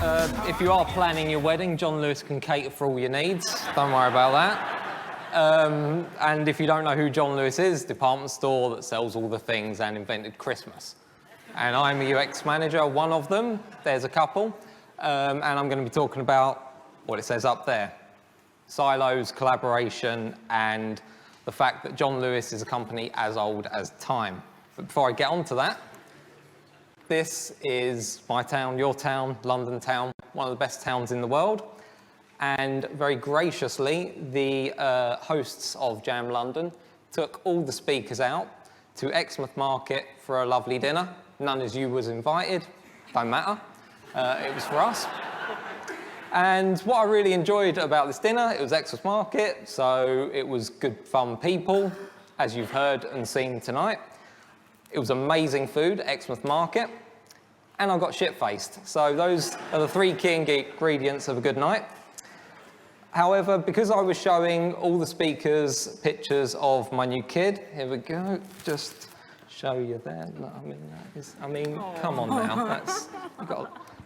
If you are planning your wedding, John Lewis can cater for all your needs. Don't worry about that. And if you don't know who John Lewis is, department store that sells all the things and invented Christmas. And I'm a UX manager, one of them. There's a couple. And I'm going to be talking about what it says up there. Silos, collaboration, and the fact that John Lewis is a company as old as time. But before I get on to that, this is my town, your town, London town, one of the best towns in the world. And very graciously, the hosts of Jam London took all the speakers out to Exmouth Market for a lovely dinner. None of you was invited, don't matter. It was for us. And what I really enjoyed about this dinner, it was Exmouth Market, so it was good fun people, as you've heard and seen tonight. It was amazing food, Exmouth Market, and I got shit-faced. So those are the three key ingredients of a good night. However, because I was showing all the speakers pictures of my new kid, here we go, just show you there. Come on now,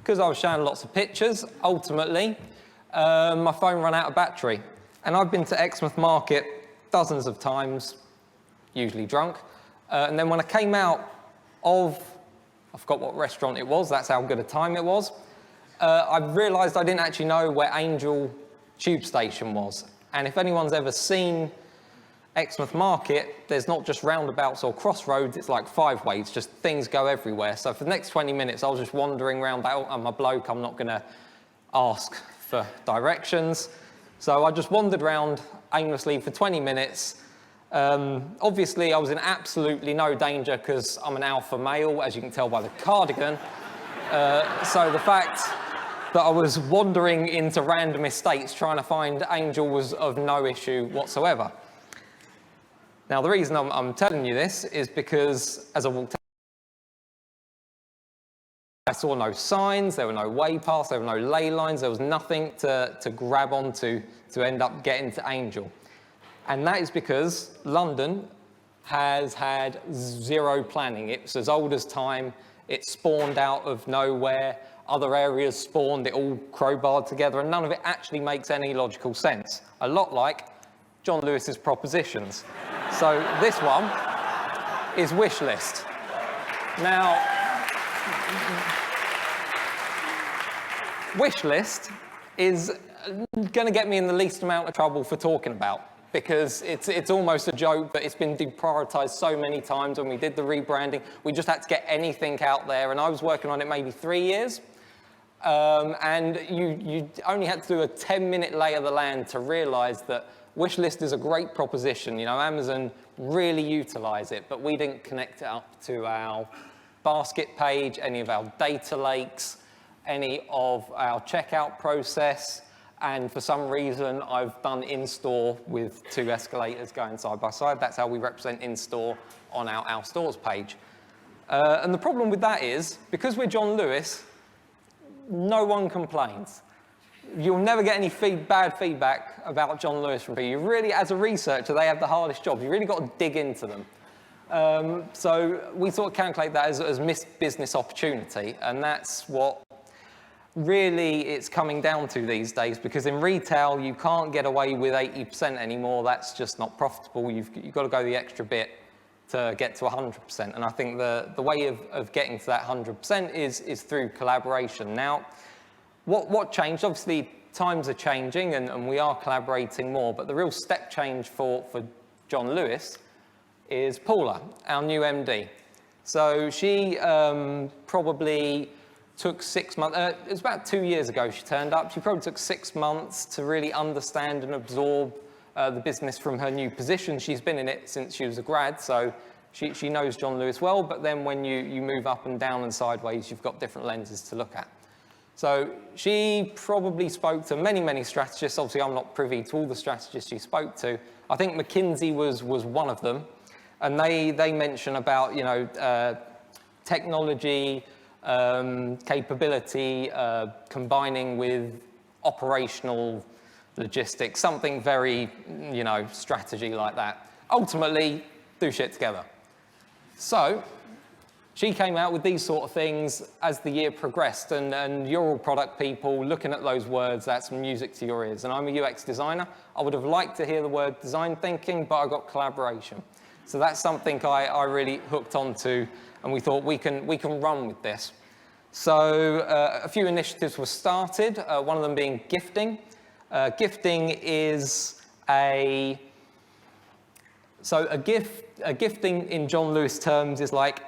because I was showing lots of pictures, ultimately, my phone ran out of battery. And I've been to Exmouth Market dozens of times, usually drunk. And then when I came out of, I forgot what restaurant it was, that's how good a time it was, I realised I didn't actually know where Angel tube station was. And if anyone's ever seen Exmouth Market, there's not just roundabouts or crossroads, it's like 5 ways, just things go everywhere. So for the next 20 minutes, I was just wandering around. I'm a bloke, I'm not going to ask for directions. So I just wandered around aimlessly for 20 minutes. Obviously, I was in absolutely no danger because I'm an alpha male, as you can tell by the cardigan. So the fact that I was wandering into random estates trying to find Angel was of no issue whatsoever. Now, the reason I'm telling you this is because as I walked out, I saw no signs, there were no way paths, there were no ley lines, there was nothing to grab onto to end up getting to Angel. And that is because London has had zero planning. It's as old as time, it spawned out of nowhere, other areas spawned, it all crowbarred together, and none of it actually makes any logical sense. A lot like John Lewis's propositions. So this one is wish list. Now, wish list is going to get me in the least amount of trouble for talking about, because it's almost a joke that it's been deprioritized so many times. When we did the rebranding, we just had to get anything out there, and I was working on it maybe 3 years. And you only had to do a 10-minute lay of the land to realize that Wishlist is a great proposition. You know, Amazon really utilize it, but we didn't connect it up to our basket page, any of our data lakes, any of our checkout process. And for some reason, I've done in-store with 2 escalators going side by side. That's how we represent in-store on our stores page. And the problem with that is, because we're John Lewis, no one complains. You'll never get any bad feedback about John Lewis from people. You really, as a researcher, they have the hardest job. You really got to dig into them. So we sort of calculate that as missed business opportunity, and that's what really it's coming down to these days, because in retail, you can't get away with 80% anymore. That's just not profitable. You've got to go the extra bit to get to 100%. And I think the way of getting to that 100% is through collaboration. Now, what changed? Obviously, times are changing and we are collaborating more, but the real step change for John Lewis is Paula, our new MD. So she probably took 6 months, it was about 2 years ago she turned up. She probably took 6 months to really understand and absorb the business from her new position. She's been in it since she was a grad, so she knows John Lewis well, but then when you move up and down and sideways, you've got different lenses to look at. So she probably spoke to many, many strategists. Obviously, I'm not privy to all the strategists she spoke to. I think McKinsey was one of them, and they mention about, you know, technology, capability, combining with operational logistics, something very, you know, strategy like that. Ultimately, do shit together. So she came out with these sort of things as the year progressed, and you're all product people looking at those words, that's music to your ears. And I'm a UX designer. I would have liked to hear the word design thinking, but I got collaboration. So that's something I really hooked onto, and we thought we can run with this. So a few initiatives were started, one of them being gifting. Gifting is gifting in John Lewis terms is like,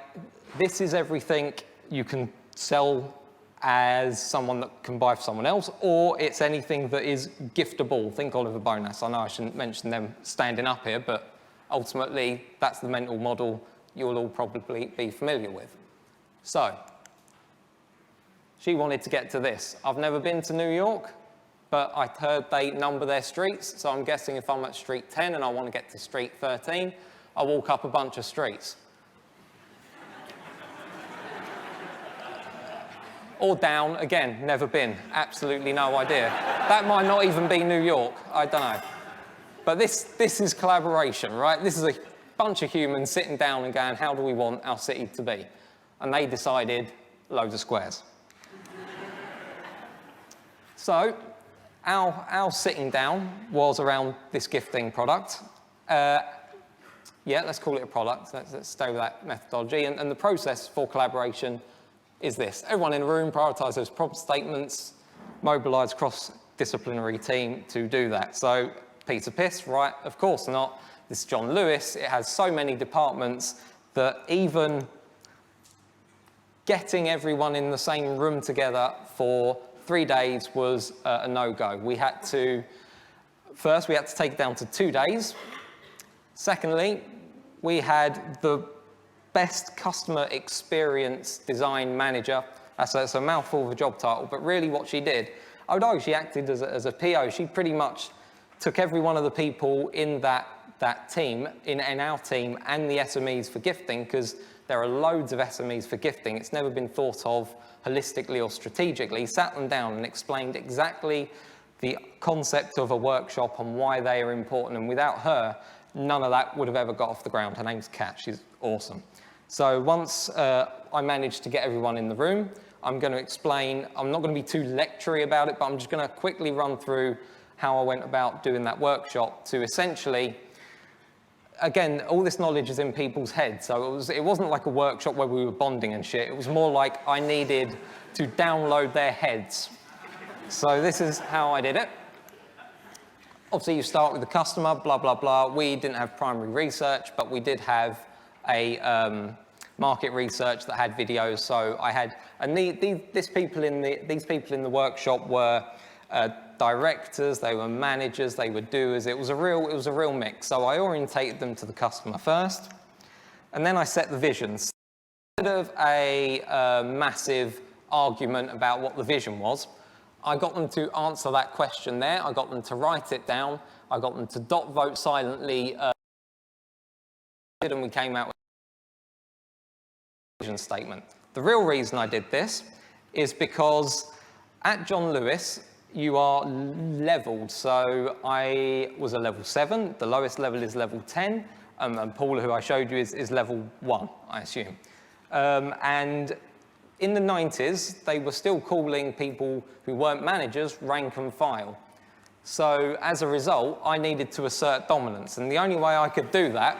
this is everything you can sell as someone that can buy for someone else, or it's anything that is giftable. Think Oliver Bonas. I know I shouldn't mention them standing up here, but ultimately that's the mental model you'll all probably be familiar with. So she wanted to get to this. I've never been to New York, but I heard they number their streets, so I'm guessing if I'm at street 10 and I want to get to street 13, I'll walk up a bunch of streets. Or down, again, never been, absolutely no idea. That might not even be New York, I don't know. But this is collaboration, right? This is a bunch of humans sitting down and going, how do we want our city to be? And they decided loads of squares. So our sitting down was around this gifting product. Yeah, let's call it a product. Let's stay with that methodology. And the process for collaboration is this. Everyone in the room prioritize those problem statements, mobilize cross-disciplinary team to do that. So Peter Piss, right? Of course not. This is John Lewis. It has so many departments that even getting everyone in the same room together for 3 days was a no-go. We had to take it down to 2 days. Secondly, we had the best customer experience design manager. That's a mouthful of a job title, but really what she did, I would argue she acted as a PO. She pretty much took every one of the people in that team, in our team, and the SMEs for gifting, because there are loads of SMEs for gifting. It's never been thought of holistically or strategically, sat them down and explained exactly the concept of a workshop and why they are important. And without her, none of that would have ever got off the ground. Her name's Kat, she's awesome. So once I managed to get everyone in the room, I'm going to explain, I'm not going to be too lectury about it, but I'm just going to quickly run through how I went about doing that workshop to essentially, again, all this knowledge is in people's heads, so it wasn't like a workshop where we were bonding and shit. It was more like I needed to download their heads. So this is how I did it. Obviously, you start with the customer, blah, blah, blah. We didn't have primary research, but we did have a market research that had videos. So I had, and these people in the workshop were directors, they were managers, they were doers. It was a real mix. So I orientated them to the customer first, and then I set the vision. Instead of a massive argument about what the vision was, I got them to answer that question there. I got them to write it down. I got them to dot vote silently, and we came out with a vision statement. The real reason I did this is because at John Lewis, you are leveled. So I was a level 7. The lowest level is level 10. And Paula, who I showed you, is level 1, I assume. And in the 90s, they were still calling people who weren't managers rank and file. So as a result, I needed to assert dominance. And the only way I could do that,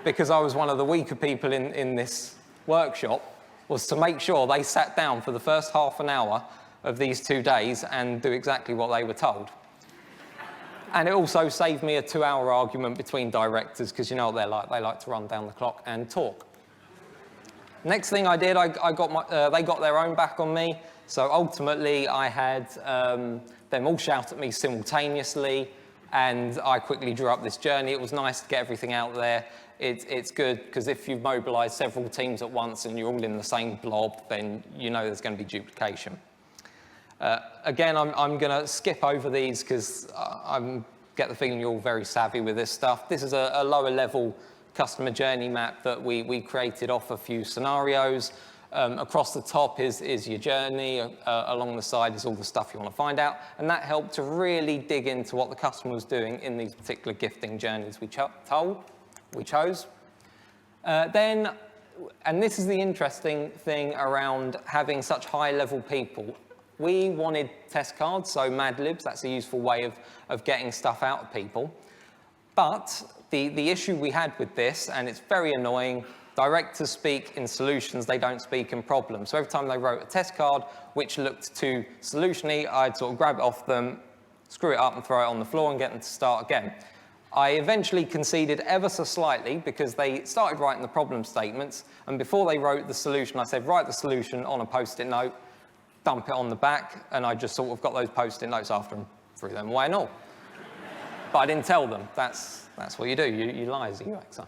because I was one of the weaker people in this workshop, was to make sure they sat down for the first half an hour of these 2 days and do exactly what they were told. And it also saved me a 2-hour argument between directors, because you know what they're like. They like to run down the clock and talk. Next thing I did, they got their own back on me. So ultimately, I had them all shout at me simultaneously, and I quickly drew up this journey. It was nice to get everything out there. It's good, because if you mobilize several teams at once and you're all in the same blob, then you know there's going to be duplication. Again, I'm going to skip over these because I get the feeling you're all very savvy with this stuff. This is a lower level customer journey map that we created off a few scenarios. Across the top is your journey. Along the side is all the stuff you want to find out. And that helped to really dig into what the customer was doing in these particular gifting journeys we chose. Then and this is the interesting thing around having such high-level people. We wanted test cards, so Mad Libs, that's a useful way of getting stuff out of people. But the issue we had with this, and it's very annoying, directors speak in solutions, they don't speak in problems. So every time they wrote a test card which looked too solution-y, I'd sort of grab it off them, screw it up and throw it on the floor and get them to start again. I eventually conceded ever so slightly because they started writing the problem statements, and before they wrote the solution, I said, write the solution on a post-it note, dump it on the back, and I just sort of got those post-it notes after and threw them away and all. But I didn't tell them. That's what you do. You lie as a UXer.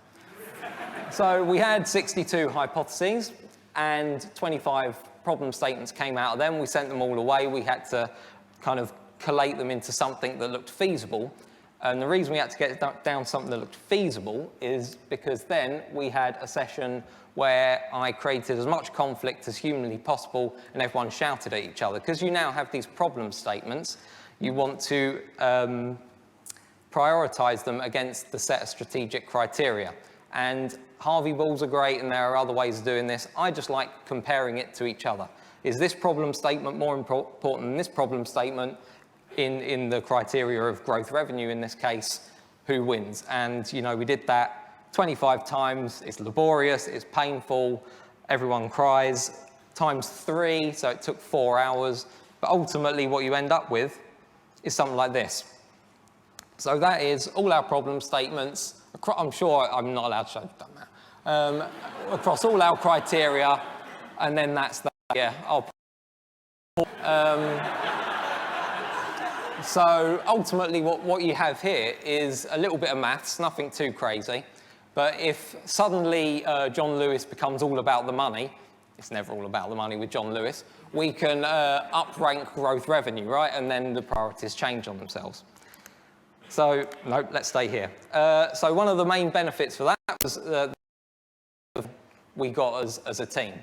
So we had 62 hypotheses, and 25 problem statements came out of them. We sent them all away. We had to kind of collate them into something that looked feasible. And the reason we had to get down something that looked feasible is because then we had a session where I created as much conflict as humanly possible and everyone shouted at each other. Because you now have these problem statements, you want to prioritize them against the set of strategic criteria. And Harvey balls are great and there are other ways of doing this. I just like comparing it to each other. Is this problem statement more important than this problem statement? In the criteria of growth revenue in this case, who wins? And you know, we did that 25 times. It's laborious, it's painful, everyone cries, times 3, so it took 4 hours. But ultimately what you end up with is something like this. So that is all our problem statements. I'm sure I'm not allowed to show done that. Across all our criteria, and then that's that. Yeah, so ultimately what you have here is a little bit of maths, nothing too crazy. But if suddenly John Lewis becomes all about the money, it's never all about the money with John Lewis, we can up-rank growth revenue, right? And then the priorities change on themselves. So, no, let's stay here. So one of the main benefits for that was we got as a team.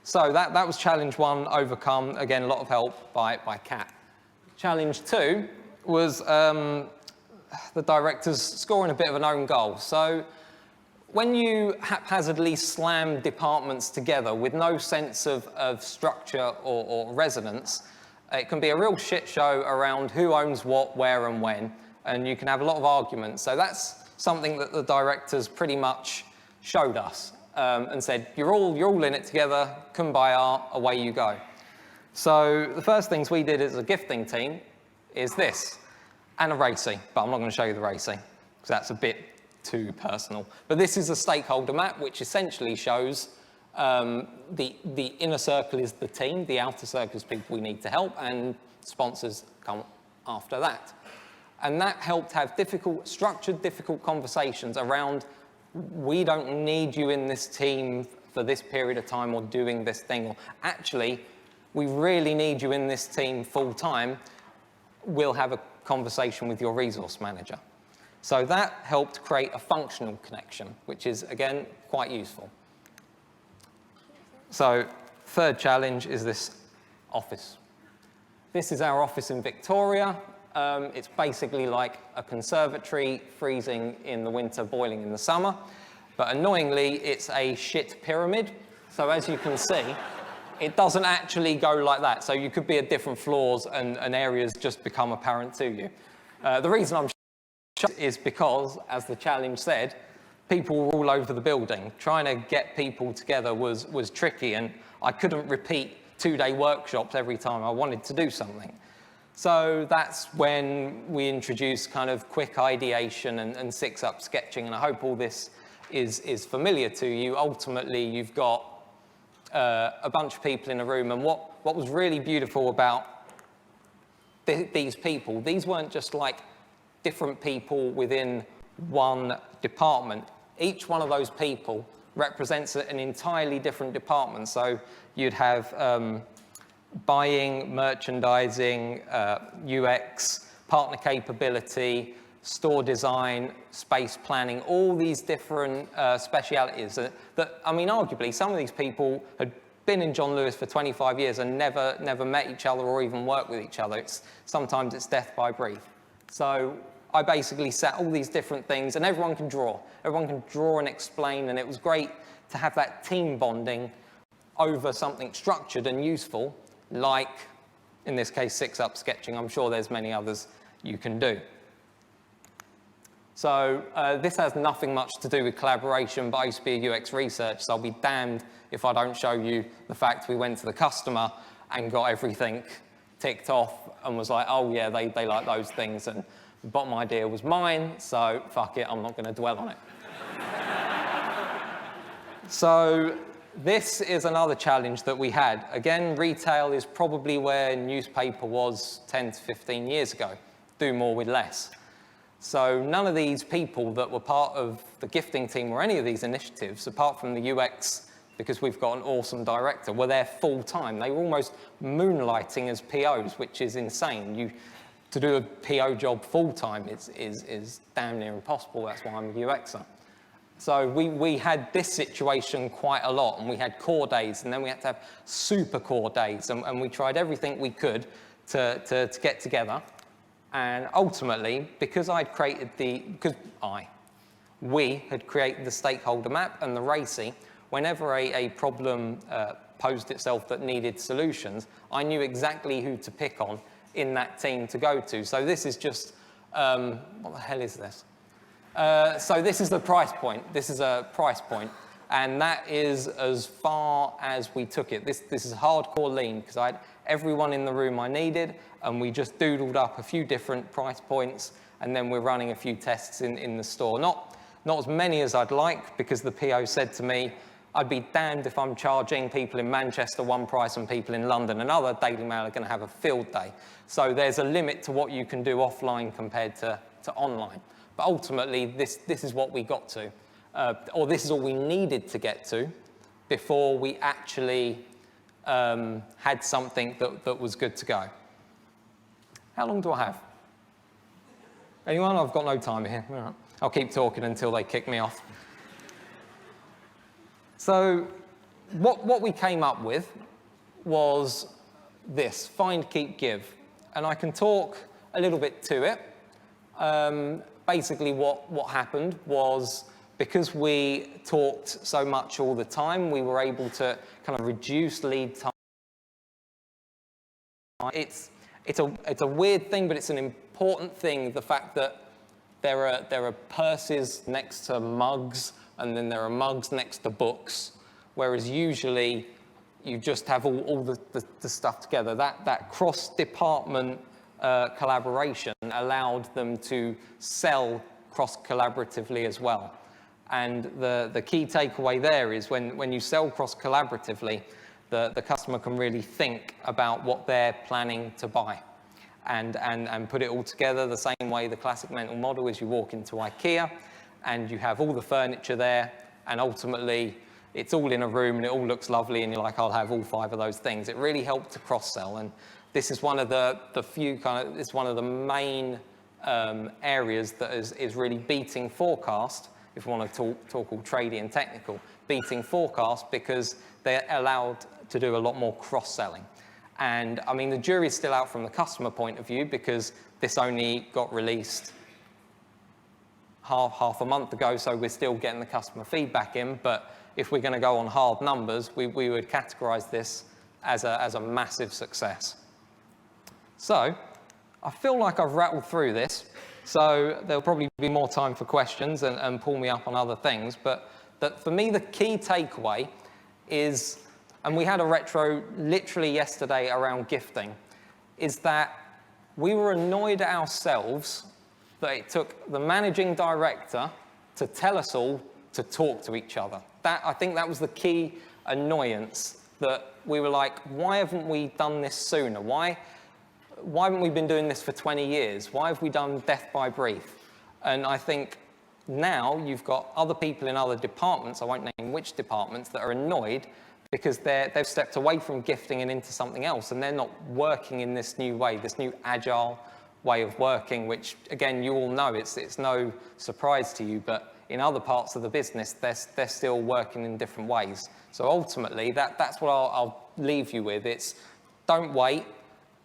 So that was challenge 1, overcome. Again, a lot of help by Kat. Challenge 2 was the directors scoring a bit of an own goal. So when you haphazardly slam departments together with no sense of structure or resonance, it can be a real shit show around who owns what, where and when, and you can have a lot of arguments. So that's something that the directors pretty much showed us and said, you're all in it together, kumbaya, away you go. So the first things we did as a gifting team is this, and a racing, but I'm not going to show you the racing because that's a bit too personal. But this is a stakeholder map which essentially shows the inner circle is the team, the outer circle is people we need to help, and sponsors come after that. And that helped have structured, difficult conversations around, we don't need you in this team for this period of time or doing this thing, or actually, we really need you in this team full time. We'll have a conversation with your resource manager. So that helped create a functional connection, which is, again, quite useful. So third challenge is this office. This is our office in Victoria. It's basically like a conservatory, freezing in the winter, boiling in the summer. But annoyingly, it's a shit pyramid. So as you can see, it doesn't actually go like that. So you could be at different floors and areas just become apparent to you. The reason I'm is because, as the challenge said, people were all over the building. Trying to get people together was tricky, and I couldn't repeat 2-day workshops every time I wanted to do something. So that's when we introduced kind of quick ideation and 6-up sketching, and I hope all this is familiar to you. Ultimately, you've got a bunch of people in a room, and what was really beautiful about these people, these weren't just like different people within one department. Each one of those people represents an entirely different department. So you'd have buying, merchandising, UX, partner capability, store design, space planning, all these different specialities that, I mean, arguably, some of these people had been in John Lewis for 25 years and never met each other or even worked with each other. Sometimes it's death by brief. So I basically set all these different things, and everyone can draw. Everyone can draw and explain, and it was great to have that team bonding over something structured and useful, like, in this case, 6-up sketching. I'm sure there's many others you can do. So this has nothing much to do with collaboration, but I used to be a UX researcher, so I'll be damned if I don't show you the fact we went to the customer and got everything ticked off and was like, oh yeah, they like those things, and the bottom idea was mine, so fuck it, I'm not going to dwell on it. So this is another challenge that we had. Again, retail is probably where newspaper was 10 to 15 years ago. Do more with less. So none of these people that were part of the gifting team or any of these initiatives, apart from the UX, because we've got an awesome director, were there full time. They were almost moonlighting as POs, which is insane. To do a PO job full time is damn near impossible. That's why I'm a UXer. So we had this situation quite a lot, and we had core days, and then we had to have super core days, and we tried everything we could to get together. And ultimately, because we had created the stakeholder map and the RACI, whenever a problem posed itself that needed solutions, I knew exactly who to pick on in that team to go to. So this is just, what the hell is this? So this is the price point. This is a price point, and that is as far as we took it. This is hardcore lean, because I had everyone in the room I needed, and we just doodled up a few different price points, and then we're running a few tests in the store. Not as many as I'd like, because the PO said to me, I'd be damned if I'm charging people in Manchester one price and people in London another. Daily Mail are going to have a field day. So there's a limit to what you can do offline compared to online. But ultimately, this is what we got to, or this is all we needed to get to before we actually had something that was good to go. How long do I have? Anyone? I've got no time here. All right. I'll keep talking until they kick me off. So what we came up with was this: find, keep, give. And I can talk a little bit to it. Basically, what happened was, because we talked so much all the time, we were able to kind of reduce lead time. It's a weird thing, but it's an important thing, the fact that there are purses next to mugs, and then there are mugs next to books, whereas usually you just have all the stuff together. That cross-department collaboration allowed them to sell cross-collaboratively as well. And the key takeaway there is when you sell cross-collaboratively, the customer can really think about what they're planning to buy and put it all together the same way the classic mental model is. You walk into IKEA and you have all the furniture there, and ultimately it's all in a room and it all looks lovely, and you're like, I'll have all 5 of those things. It really helped to cross-sell, and this is one of the few it's one of the main areas that is really beating forecast, if we want to talk all tradey and technical, beating forecast, because they're allowed to do a lot more cross-selling. And I mean, the jury's still out from the customer point of view, because this only got released half a month ago, so we're still getting the customer feedback in. But if we're going to go on hard numbers, we would categorize this as a massive success. So I feel like I've rattled through this, so there'll probably be more time for questions and pull me up on other things. But for me, the key takeaway is, and we had a retro literally yesterday around gifting, is that we were annoyed at ourselves that it took the managing director to tell us all to talk to each other. I think that was the key annoyance, that we were like, why haven't we done this sooner? Why haven't we been doing this for 20 years? Why have we done death by brief? And I think now you've got other people in other departments, I won't name which departments, that are annoyed because they've stepped away from gifting and into something else, and they're not working in this new way, this new agile way of working, which, again, you all know, it's no surprise to you, but in other parts of the business, they're still working in different ways. So ultimately, that's what I'll leave you with. It's don't wait,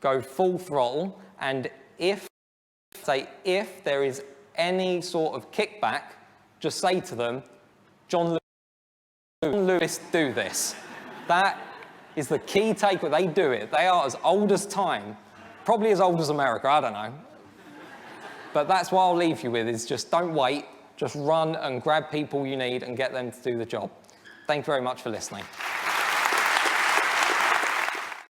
go full throttle, and if there is any sort of kickback, just say to them, John specialists do this. That is the key takeaway. They do it. They are as old as time, probably as old as America, I don't know. But that's what I'll leave you with, is just don't wait. Just run and grab people you need and get them to do the job. Thank you very much for listening.